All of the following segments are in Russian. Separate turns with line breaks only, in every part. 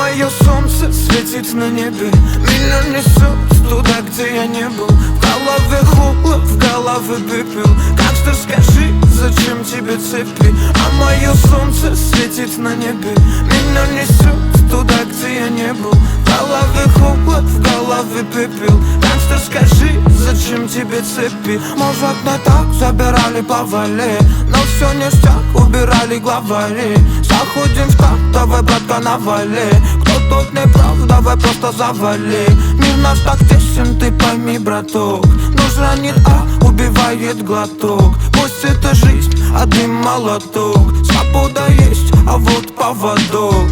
мое солнце светит на небе. Меня несет туда, где я не был. В голове холод, в голове пепел. Гангстер, скажи, зачем тебе цепи? А мое солнце светит на небе. Меня несет туда, где я не был. В голове холод, в голове пепел. Гангстер, скажи, зачем тебе цепи? Может, не так забирали повали, но все ништяк, убирали главари. Заходим в так, давай, братка, навали. Кто тут не прав, давай просто завали. Мир наш так тесен, ты пойми, браток. Нож ранит, а убивает глоток. Пусть это жизнь, один молоток. Свобода есть, а вот поводок.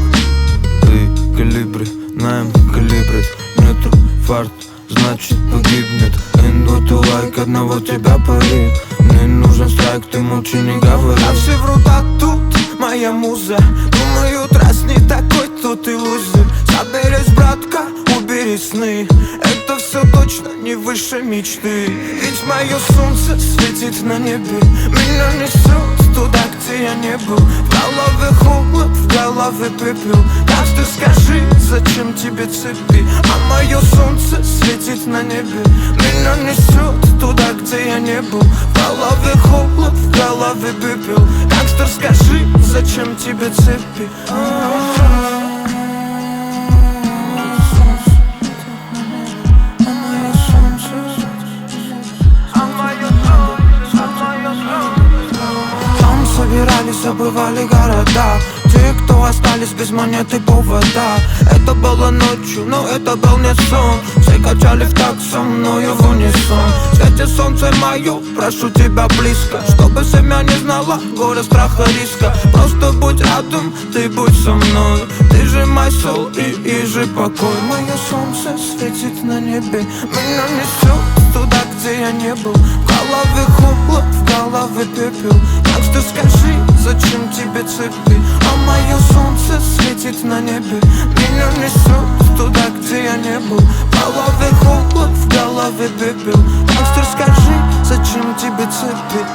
Ты калибри, наем калибрит. Нету фарт, значит погибнет. Инду лайк, одного тебя парит. Мне нужен страйк, ты молчи, не говори. А все врут, а тут моя муза. Думают, раз не такой, то ты лузер. Соберись, братка, убери сны. Это все точно не выше мечты. Ведь мое солнце светит на небе. Меня несет туда, где я не был. В голове холод, в голове пепел. Каждый скажи, зачем тебе цепи? А мое солнце светит на небе. Меня несет туда, где я не был. В голове холод, в голове пепел. Гангстер, скажи, зачем тебе цепи? Собирались, забывали города. Те, кто остались без монеты повода. Это было ночью, но это был не сон. Все качали в такт со мною в унисон. В свете солнце мое, прошу тебя близко. Чтобы семья не знала горя, страха, риска. Просто будь рядом, ты будь со мной. Ты же мой сол и же покой. Мое солнце светит на небе. Меня несет туда, где я не был. В голове холод, в голове пепел. Гангстер, скажи, зачем тебе цепи? А мое солнце светит на небе. Меня несет туда, где я не был. В голове холод, в голове пепел. Гангстер, скажи, зачем тебе цепи?